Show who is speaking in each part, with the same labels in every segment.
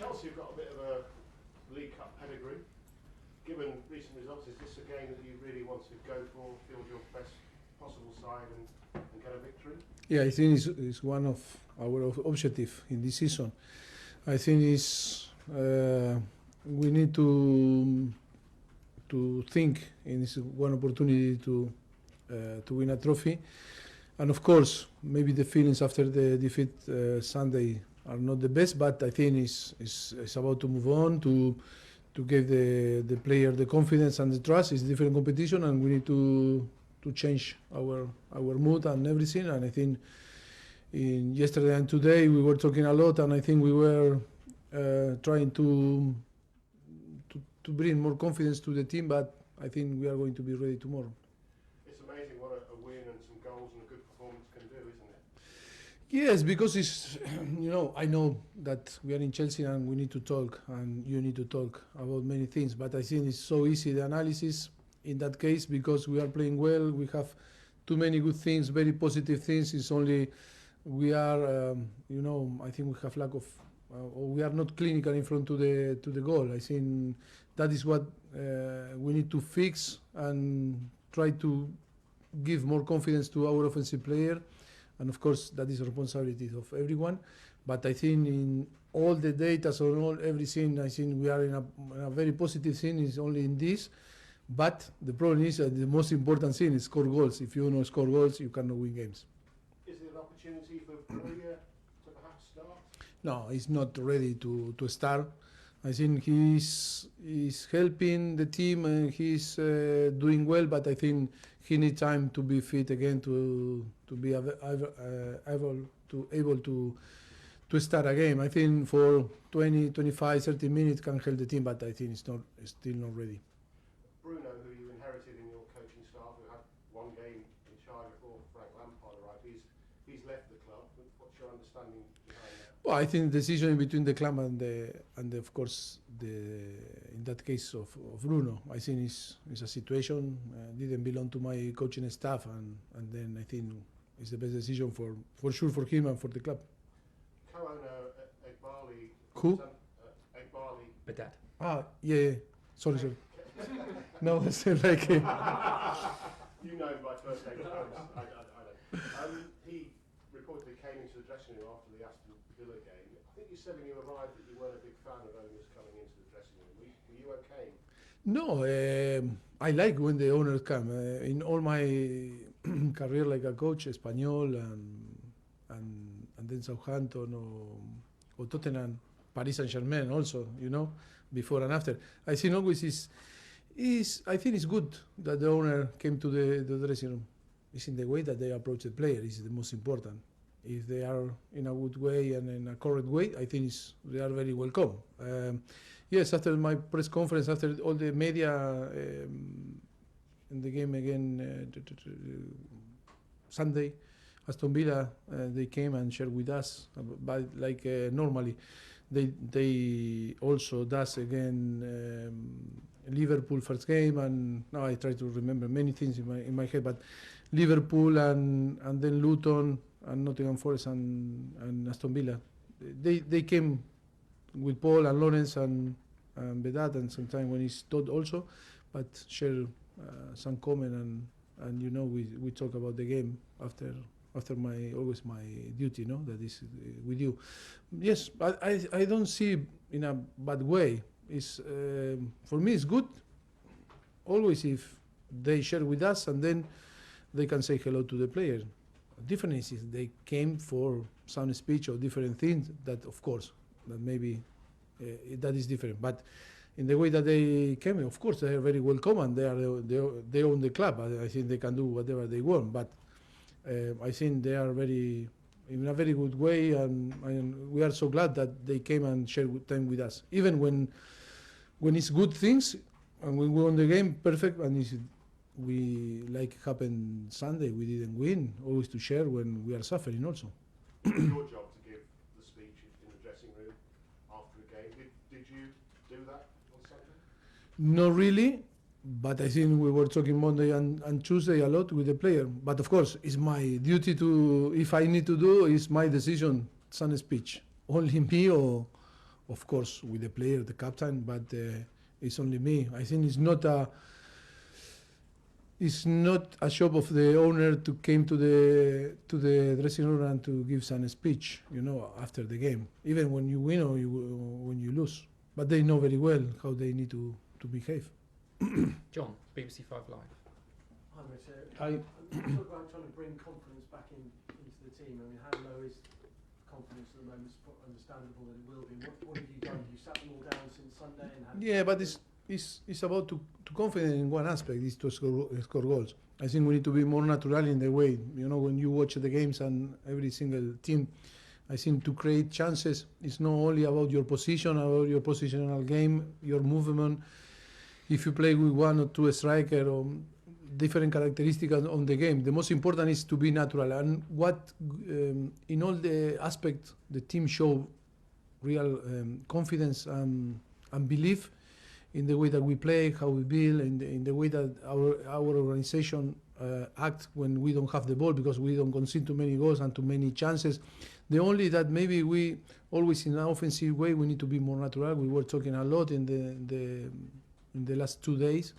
Speaker 1: Chelsea have got a bit of a League Cup pedigree. Given recent results, is this a game that you really want to go for, field your best possible side and get a victory?
Speaker 2: Yeah, I think it's one of our objectives in this season. I think we need to think in this one opportunity to win a trophy, and of course maybe the feelings after the defeat Sunday are not the best, but I think it's about to move on to give the player the confidence and the trust. It's a different competition, and we need to change our mood and everything. And I think in yesterday and today we were talking a lot, and I think we were trying to bring more confidence to the team. But I think we are going to be ready tomorrow.
Speaker 1: It's amazing what a win and some goals and a good performance can do, isn't it?
Speaker 2: Yes, because it's, I know that we are in Chelsea and we need to talk, and you need to talk about many things, but I think it's so easy, the analysis in that case, because we are playing well, we have too many good things, very positive things. It's only we are, I think we have lack of, or we are not clinical in front to the goal. I think that is what we need to fix and try to give more confidence to our offensive player. And of course, that is a responsibility of everyone. But I think in all the data, so everything, I think we are in a very positive thing. Is only in this. But the problem is that the most important thing is score goals. If you don't score goals, you cannot win games.
Speaker 1: Is there an opportunity for Brugge to perhaps start?
Speaker 2: No, he's not ready to start. I think he's helping the team and he's doing well, but I think he needs time to be fit again to be able to start a game. I think for 20, 25, 30 minutes can help the team, but I think it's still not ready.
Speaker 1: Bruno, who you inherited in your coaching staff, who had one game in charge before Frank Lampard arrived, he's left the club. What's your understanding behind that?
Speaker 2: Well, I think the decision between the club and of course in that case of Bruno, I think is a situation didn't belong to my coaching staff, and then I think it's the best decision for sure for him and for the club.
Speaker 1: Co-owner Egbali.
Speaker 2: Who?
Speaker 1: Egbali.
Speaker 3: Badat.
Speaker 2: Yeah. Sorry. No, it's like
Speaker 1: You know him by first name. I don't. He reportedly came into the dressing room after the Aston Villa game. I think you said when you arrived that you weren't a big fan of owners coming into the dressing room. Were you okay?
Speaker 2: No, I like when the owners come. In all my career, like a coach, Espanyol and then Southampton or Tottenham, Paris Saint-Germain also, before and after. I think always I think it's good that the owner came to the dressing room. It's in the way that they approach the player is the most important. If they are in a good way and in a correct way, I think they are very welcome. Yes, after my press conference, after all the media in the game again Sunday, Aston Villa, they came and shared with us, but like normally, they also does again Liverpool first game, and now I try to remember many things in my head, but Liverpool and then Luton and Nottingham Forest and Aston Villa, they came with Paul and Lawrence and Vedat, and sometimes when he's Todd also, but share some comment and we talk about the game after always my duty, that is with you. Yes, but I don't see in a bad way. It's for me it's good. Always if they share with us and then they can say hello to the player. The difference is they came for some speech or different things. That of course that maybe that is different. But in the way that they came, of course they are very welcome and they own the club. I think they can do whatever they want. But I think they are very in a very good way, and we are so glad that they came and shared time with us. Even when it's good things and when we won the game, perfect. And we like happened Sunday, we didn't win. Always to share when we are suffering also.
Speaker 1: It's your job to give the speech in the dressing room after a game. Did you do that on Sunday?
Speaker 2: Not really. But I think we were talking Monday and Tuesday a lot with the player. But of course, it's my duty to, if I need to do, it's my decision, some speech. Only me or of course, with the player, the captain, but it's only me. I think it's not a job of the owner to came to the dressing room and to give some speech, after the game, even when you win or when you lose. But they know very well how they need to behave.
Speaker 3: John, BBC 5 Live.
Speaker 4: Hi, Mauricio.
Speaker 2: Hi.
Speaker 4: You talk about trying to bring confidence back into the team. I mean, how low is confidence at the moment? It's understandable that it will be. What have you done? Have you sat them all down since Sunday?
Speaker 2: Yeah, but it's about to confidence in one aspect, is to score goals. I think we need to be more natural in the way, when you watch the games and every single team, I think to create chances, it's not only about your position, about your positional game, your movement. If you play with one or two striker or different characteristics on the game, the most important is to be natural. And what in all the aspects, the team show real confidence and belief in the way that we play, how we build, in the way that our organization act when we don't have the ball, because we don't concede too many goals and too many chances. The only that maybe we always in an offensive way we need to be more natural. We were talking a lot in the last 2 days,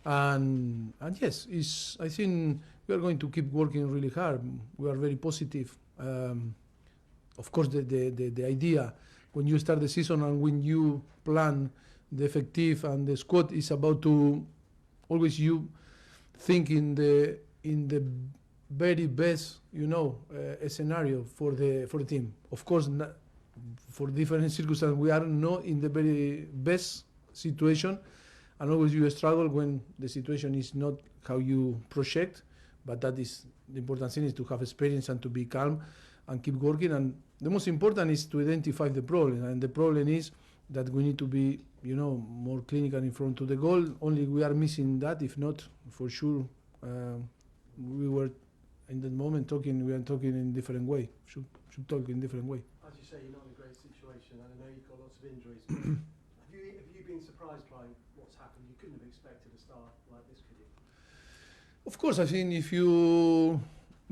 Speaker 2: and yes, I think we are going to keep working really hard. We are very positive. Of course, the idea when you start the season and when you plan the effective and the squad is about to always you think in the very best scenario for the team. Of course, for different circumstances we are not in the very best situation, and always you struggle when the situation is not how you project. But that is the important thing, is to have experience and to be calm and keep working. And the most important is to identify the problem, and the problem is that we need to be more clinical in front of the goal. Only we are missing that. If not, for sure we were in that moment we are talking in different way, should talk in different way.
Speaker 4: As you say, you're not in a great situation, and I know you've got lots of injuries. Have you been surprised by what's happened? You couldn't have expected a start like this, could you?
Speaker 2: Of course, I think if you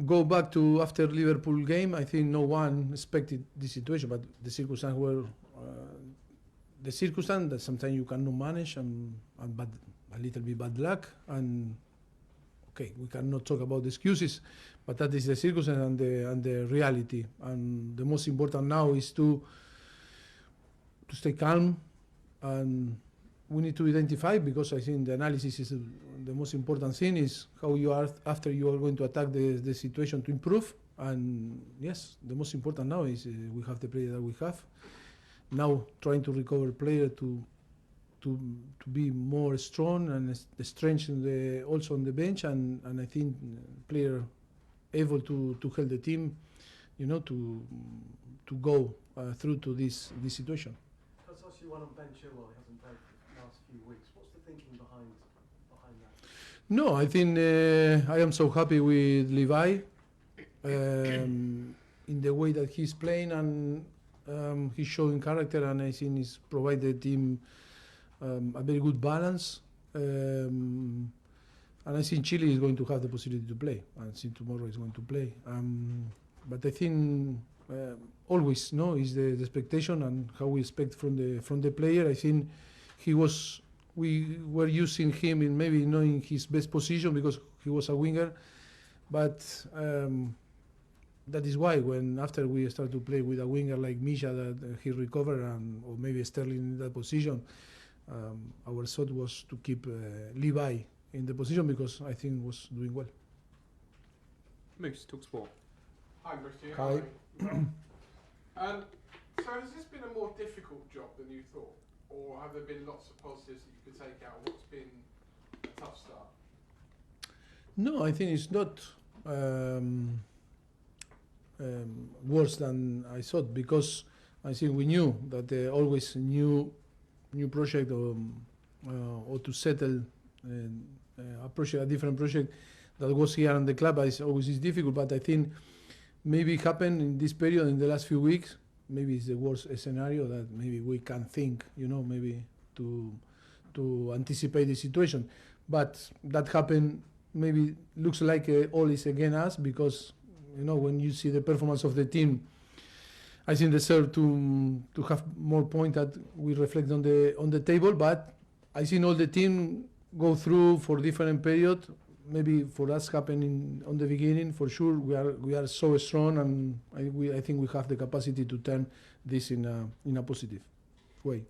Speaker 2: go back to after Liverpool game, I think no one expected this situation, but the circumstances were the circumstance that sometimes you cannot manage, and a little bit bad luck. And okay, we cannot talk about the excuses, but that is the circumstance and the reality. And the most important now is to stay calm, and we need to identify, because I think the analysis is the most important thing, is how you are after you are going to attack the situation to improve. And yes, the most important now is we have the player that we have. Now trying to recover player to be more strong and strength also on the bench, and I think player able to help the team, to go through to this situation.
Speaker 4: That's actually one on Ben Chilwell. He hasn't played for the last few weeks. What's the thinking behind that?
Speaker 2: No, I think I am so happy with Levi in the way that he's playing, and he's showing character, and I think he's provided the team a very good balance. And I think Chile is going to have the possibility to play. I think tomorrow is going to play. But I think always is the expectation and how we expect from the player. I think we were using him in maybe not in his best position because he was a winger, but that is why when after we start to play with a winger like Misha, that he recovered, or maybe Sterling in that position, our thought was to keep Levi in the position because I think was doing well.
Speaker 3: Moose, talk sport.
Speaker 5: Hi, Christian.
Speaker 2: Hi.
Speaker 5: So has this been a more difficult job than you thought? Or have there been lots of positives that you could take out of what's been a tough start?
Speaker 2: No, I think it's not worse than I thought, because I think we knew that always new project or to settle a different project that was here in the club always is difficult. But I think maybe it happened in this period in the last few weeks. Maybe it's the worst scenario that maybe we can think, maybe to anticipate the situation. But that happened, maybe looks like all is against us, because, when you see the performance of the team I think deserve to have more point that we reflect on the table. But I think all the team go through for different period. Maybe for us happening on the beginning, for sure we are so strong, and I think we have the capacity to turn this in a positive way.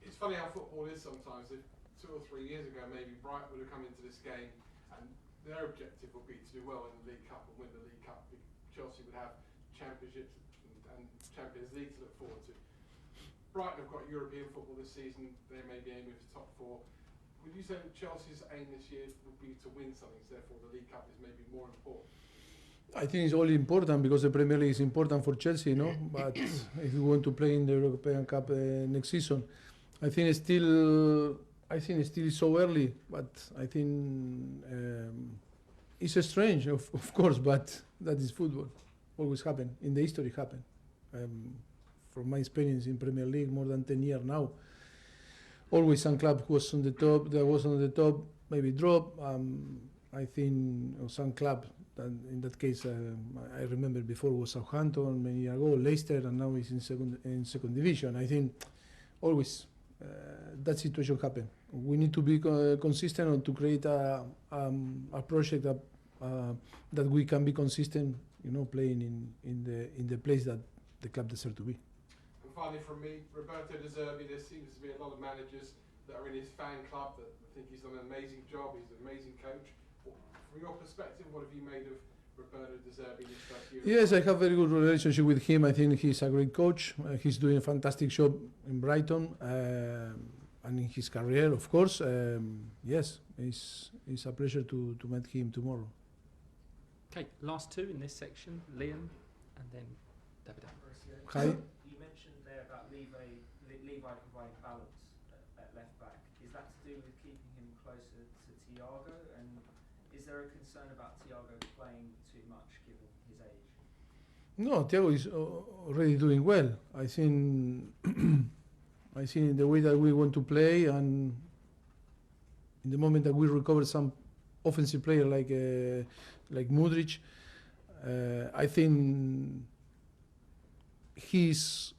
Speaker 5: It's funny how football is sometimes. If 2 or 3 years ago, maybe Brighton would have come into this game and their objective would be to do well in the League Cup and win the League Cup. Chelsea would have Championships and Champions League to look forward to. Brighton have got European football this season. They may be aiming for top 4. Would you say that Chelsea's aim this year would be to win something, so therefore the League Cup is maybe more important?
Speaker 2: I think it's all important because the Premier League is important for Chelsea, no? But if we want to play in the European Cup next season, I think it's still so early. But I think it's strange, of course, but that is football. Always happen in the history. Happen. From my experience in Premier League, more than 10 years now. Always some club was on the top. There was on the top, maybe drop. I think some club. In that case, I remember before was Southampton many years ago, Leicester, and now it's in second division. I think always that situation happen. We need to be consistent and to create a project that we can be consistent, playing in the place that the club deserves to be.
Speaker 5: And finally, from me, Roberto De Zerbi. There seems to be a lot of managers that are in his fan club that think he's done an amazing job. He's an amazing coach. From your perspective, what have you made of Roberto De Zerbi in his first year?
Speaker 2: Yes, I have a very good relationship with him. I think he's a great coach. He's doing a fantastic job in Brighton and in his career, of course. Yes, it's a pleasure to meet him tomorrow.
Speaker 3: Okay, last two in this section, Liam and then David.
Speaker 2: Hi.
Speaker 6: You mentioned there about Levi providing balance at left back. Is that to do with keeping him closer to Thiago? And is there a concern about Thiago playing too much given his age?
Speaker 2: No, Thiago is already doing well. I think in the way that we want to play, and in the moment that we recover some offensive player like Mudryk, I think he's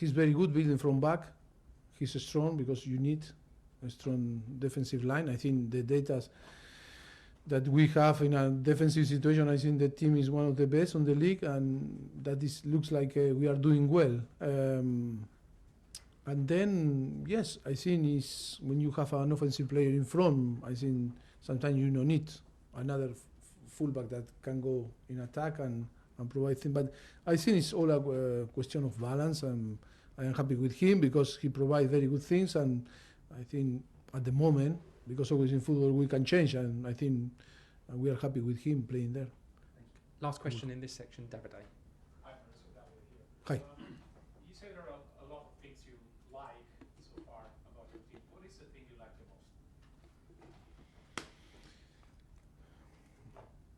Speaker 2: very good building from back. He's strong because you need a strong defensive line. I think the data that we have in a defensive situation, I think the team is one of the best on the league, and that looks like we are doing well. And then, yes, I think is when you have an offensive player in front, I think sometimes you don't need another fullback that can go in attack and provide things. But I think it's all a question of balance, and I am happy with him because he provides very good things, and I think at the moment, because always in football we can change, and I think we are happy with him playing there.
Speaker 3: Last question in this section, David.
Speaker 7: Hi, Mr. David here.
Speaker 2: Hi.
Speaker 7: You say there are a lot of things you like so far about your team. What is the thing you like the most?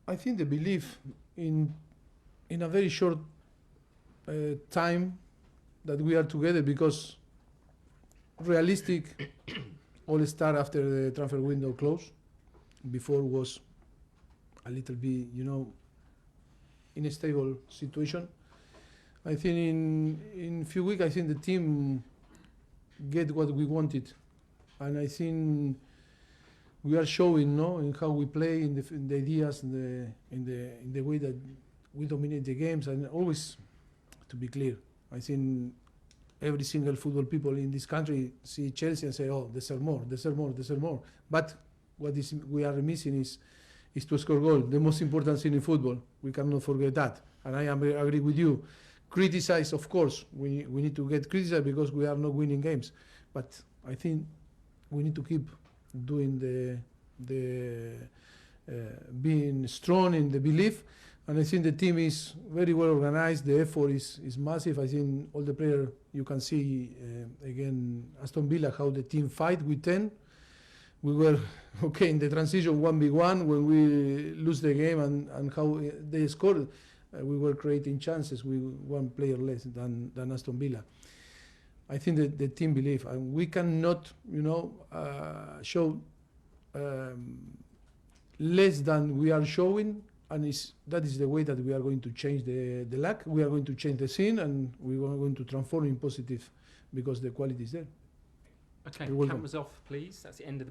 Speaker 2: I think the belief in a very short time that we are together, because realistic all start after the transfer window closed. Before was a little bit, in a stable situation. I think in few weeks, I think the team get what we wanted, and I think we are showing, in how we play, in the ideas, in the way that we dominate the games, and always, to be clear, I think every single football people in this country see Chelsea and say, "Oh, deserve more." But what we are missing is to score goal. The most important thing in football. We cannot forget that. And I agree with you. Criticize, of course. We need to get criticized because we are not winning games. But I think we need to keep doing being strong in the belief. And I think the team is very well organized. The effort is massive. I think all the players, you can see, again, Aston Villa, how the team fight with 10. We were okay in the transition 1v1 when we lose the game, and how they scored. We were creating chances with one player less than Aston Villa. I think that the team believe, and we cannot, show less than we are showing and that is the way that we are going to change the luck. We are going to change the scene, and we are going to transform in positive because the quality is there.
Speaker 3: Okay,
Speaker 2: You're welcome.
Speaker 3: cameras off, please. That's the end of the